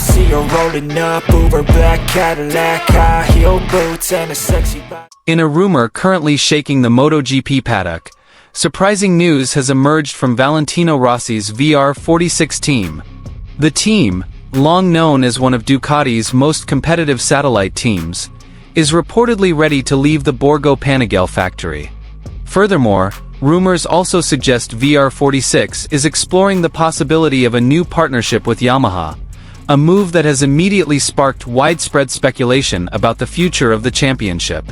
see her rolling up, Uber black Cadillac, high heel boots and a sexy body. In a rumor currently shaking the MotoGP paddock, surprising news has emerged from Valentino Rossi's VR46 team. The team, long known as one of Ducati's most competitive satellite teams, is reportedly ready to leave the Borgo Panigale factory. Furthermore, rumors also suggest VR46 is exploring the possibility of a new partnership with Yamaha, a move that has immediately sparked widespread speculation about the future of the championship.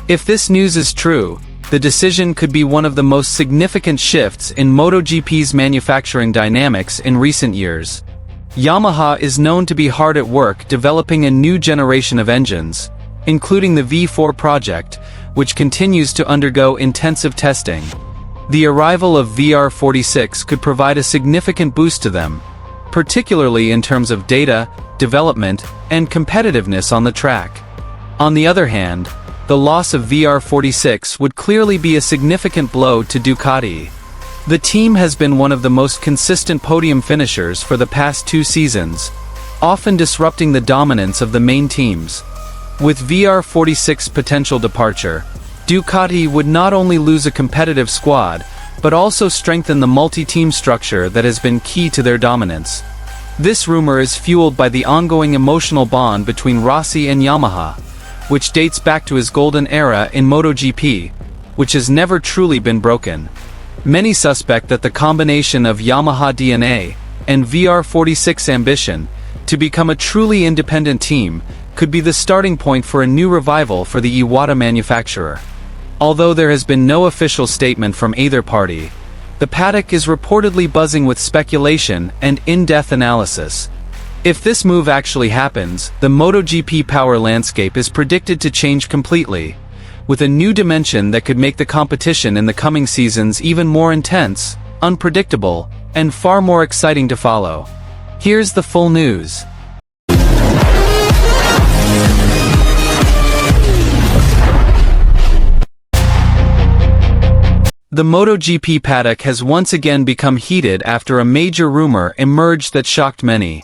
If this news is true, the decision could be one of the most significant shifts in MotoGP's manufacturing dynamics in recent years. Yamaha is known to be hard at work developing a new generation of engines, including the V4 project, which continues to undergo intensive testing. The arrival of VR46 could provide a significant boost to them, particularly in terms of data, development, and competitiveness on the track. On the other hand, the loss of VR46 would clearly be a significant blow to Ducati. The team has been one of the most consistent podium finishers for the past 2 seasons, often disrupting the dominance of the main teams. With VR46's potential departure, Ducati would not only lose a competitive squad, but also strengthen the multi-team structure that has been key to their dominance. This rumor is fueled by the ongoing emotional bond between Rossi and Yamaha, which dates back to his golden era in MotoGP, which has never truly been broken. Many suspect that the combination of Yamaha DNA and VR46 ambition to become a truly independent team could be the starting point for a new revival for the Iwata manufacturer. Although there has been no official statement from either party, the paddock is reportedly buzzing with speculation and in-depth analysis. If this move actually happens, the MotoGP power landscape is predicted to change completely, with a new dimension that could make the competition in the coming seasons even more intense, unpredictable, and far more exciting to follow. Here's the full news. The MotoGP paddock has once again become heated after a major rumor emerged that shocked many.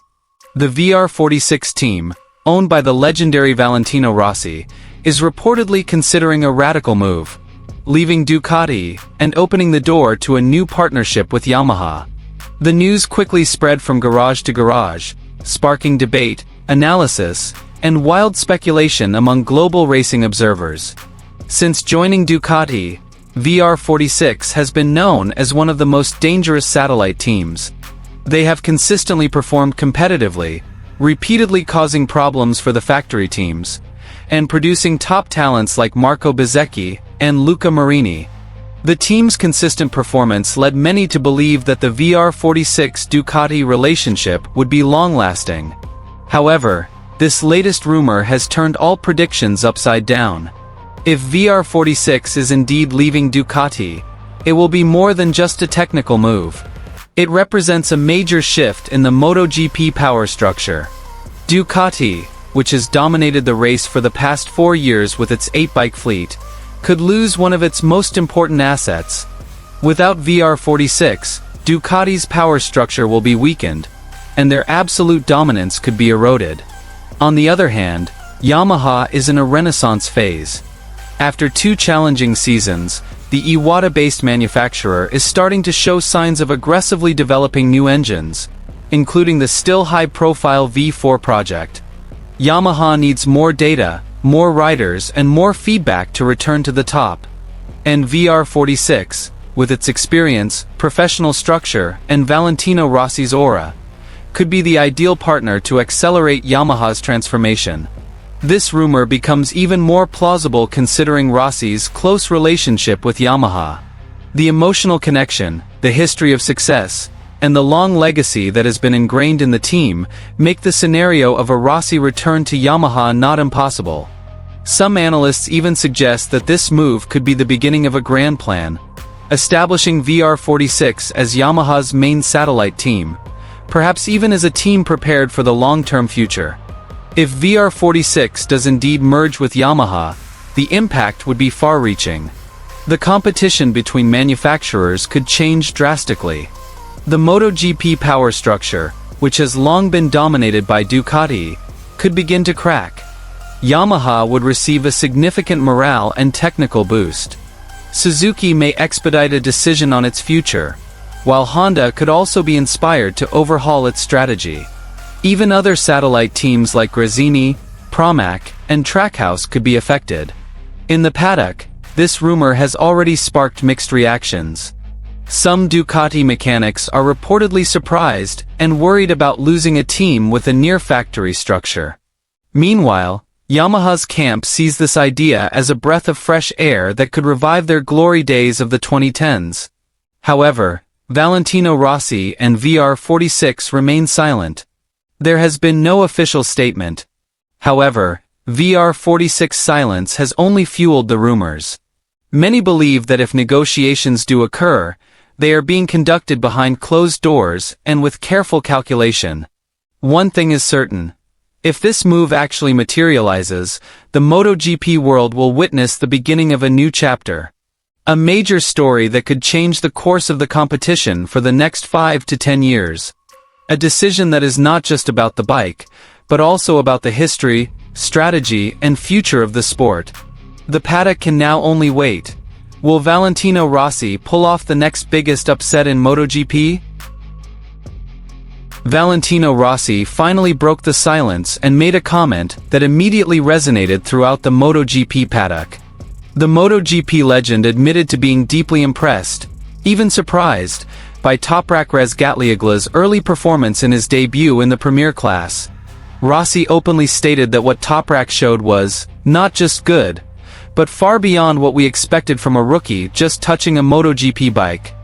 The VR46 team, owned by the legendary Valentino Rossi, is reportedly considering a radical move, leaving Ducati and opening the door to a new partnership with Yamaha. The news quickly spread from garage to garage, sparking debate, analysis, and wild speculation among global racing observers. Since joining Ducati, VR46 has been known as one of the most dangerous satellite teams. They have consistently performed competitively, repeatedly causing problems for the factory teams, and producing top talents like Marco Bezzecchi and Luca Marini. The team's consistent performance led many to believe that the VR46 Ducati relationship would be long-lasting. However, this latest rumor has turned all predictions upside down. If VR46 is indeed leaving Ducati, it will be more than just a technical move. It represents a major shift in the MotoGP power structure. Ducati, which has dominated the race for the past 4 years with its 8-bike fleet, could lose one of its most important assets. Without VR46, Ducati's power structure will be weakened, and their absolute dominance could be eroded. On the other hand, Yamaha is in a renaissance phase. After 2 challenging seasons, the Iwata-based manufacturer is starting to show signs of aggressively developing new engines, including the still high-profile V4 project. Yamaha needs more data, more riders, and more feedback to return to the top. And VR46, with its experience, professional structure, and Valentino Rossi's aura, could be the ideal partner to accelerate Yamaha's transformation. This rumor becomes even more plausible considering Rossi's close relationship with Yamaha. The emotional connection, the history of success, and the long legacy that has been ingrained in the team make the scenario of a Rossi return to Yamaha not impossible. Some analysts even suggest that this move could be the beginning of a grand plan, establishing VR46 as Yamaha's main satellite team, perhaps even as a team prepared for the long-term future. If VR46 does indeed merge with Yamaha, the impact would be far-reaching. The competition between manufacturers could change drastically. The MotoGP power structure, which has long been dominated by Ducati, could begin to crack. Yamaha would receive a significant morale and technical boost. Suzuki may expedite a decision on its future, while Honda could also be inspired to overhaul its strategy. Even other satellite teams like Rossi, Pramac, and Trackhouse could be affected. In the paddock, this rumor has already sparked mixed reactions. Some Ducati mechanics are reportedly surprised and worried about losing a team with a near-factory structure. Meanwhile, Yamaha's camp sees this idea as a breath of fresh air that could revive their glory days of the 2010s. However, Valentino Rossi and VR46 remain silent. There has been no official statement. However, VR46's silence has only fueled the rumors. Many believe that if negotiations do occur, they are being conducted behind closed doors and with careful calculation. One thing is certain. If this move actually materializes, the MotoGP world will witness the beginning of a new chapter. A major story that could change the course of the competition for the next 5 to 10 years. A decision that is not just about the bike, but also about the history, strategy, and future of the sport. The paddock can now only wait. Will Valentino Rossi pull off the next biggest upset in MotoGP? Valentino Rossi finally broke the silence and made a comment that immediately resonated throughout the MotoGP paddock. The MotoGP legend admitted to being deeply impressed, even surprised, by Toprak Razgatlioglu's early performance in his debut in the Premier class. Rossi openly stated that what Toprak showed was not just good, but far beyond what we expected from a rookie just touching a MotoGP bike.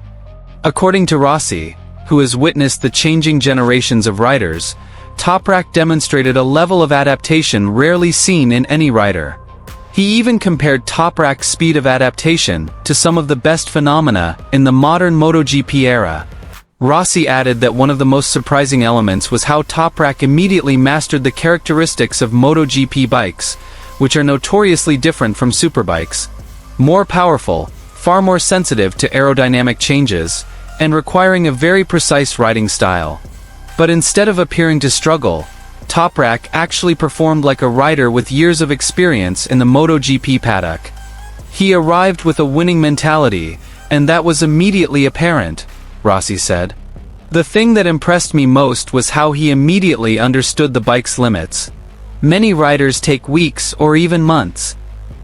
According to Rossi, who has witnessed the changing generations of riders, Toprak demonstrated a level of adaptation rarely seen in any rider. He even compared Toprak's speed of adaptation to some of the best phenomena in the modern MotoGP era. Rossi added that one of the most surprising elements was how Toprak immediately mastered the characteristics of MotoGP bikes, which are notoriously different from superbikes. More powerful, far more sensitive to aerodynamic changes, and requiring a very precise riding style. But instead of appearing to struggle, Toprak actually performed like a rider with years of experience in the MotoGP paddock. He arrived with a winning mentality, and that was immediately apparent, Rossi said. The thing that impressed me most was how he immediately understood the bike's limits. Many riders take weeks or even months.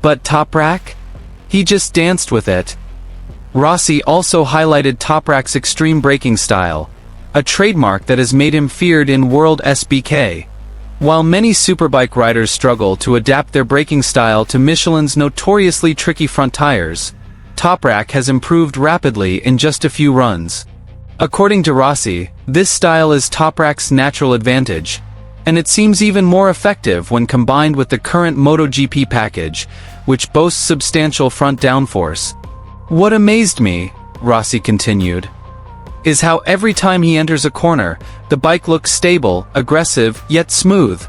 But Toprak? He just danced with it. Rossi also highlighted Toprak's extreme braking style, a trademark that has made him feared in World SBK. While many superbike riders struggle to adapt their braking style to Michelin's notoriously tricky front tires, Toprak has improved rapidly in just a few runs. According to Rossi, this style is Toprak's natural advantage, and it seems even more effective when combined with the current MotoGP package, which boasts substantial front downforce. What amazed me, Rossi continued, is how every time he enters a corner, the bike looks stable, aggressive, yet smooth.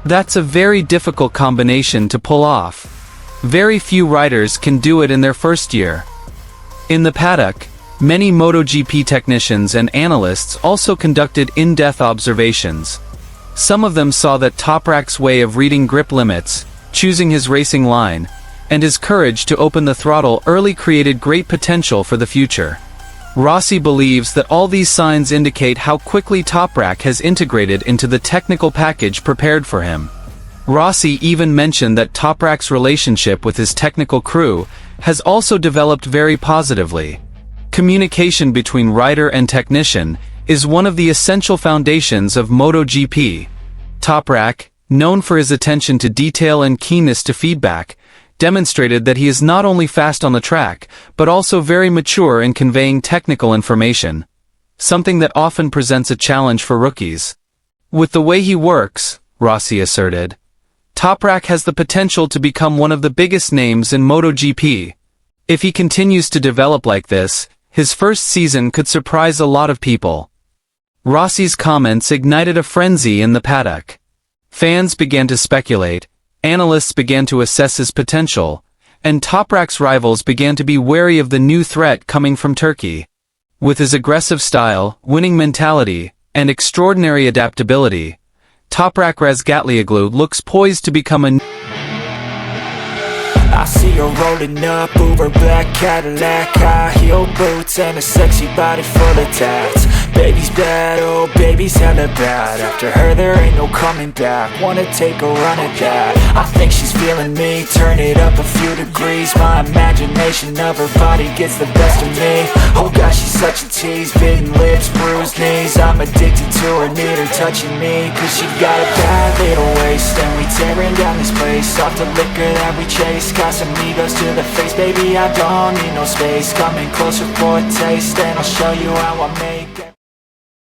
That's a very difficult combination to pull off. Very few riders can do it in their first year. In the paddock, many MotoGP technicians and analysts also conducted in-depth observations. Some of them saw that Toprak's way of reading grip limits, choosing his racing line, and his courage to open the throttle early created great potential for the future. Rossi believes that all these signs indicate how quickly Toprak has integrated into the technical package prepared for him. Rossi even mentioned that Toprak's relationship with his technical crew has also developed very positively. Communication between rider and technician is one of the essential foundations of MotoGP. Toprak, known for his attention to detail and keenness to feedback, demonstrated that he is not only fast on the track, but also very mature in conveying technical information, something that often presents a challenge for rookies. With the way he works, Rossi asserted, Toprak has the potential to become one of the biggest names in MotoGP. If he continues to develop like this, his first season could surprise a lot of people. Rossi's comments ignited a frenzy in the paddock. Fans began to speculate, analysts began to assess his potential, and Toprak's rivals began to be wary of the new threat coming from Turkey. With his aggressive style, winning mentality, and extraordinary adaptability, Toprak Razgatlioglu looks poised to become a I see her rolling up, Uber black Cadillac, high heel boots and a sexy body full of tats. Baby's bad, oh baby's hella bad. After her there ain't no coming back. Wanna take a run at that. I think she's feeling me, turn it up a few degrees. My imagination of her body gets the best of me. Oh gosh, she's such a tease, bitten lips, bruised knees. I'm addicted to her, need her touching me, cause she got a bad little waist. And we tearing down this place, off the liquor that we chase. Casamigos to the face, baby I don't need no space. Coming closer for a taste, and I'll show you how I made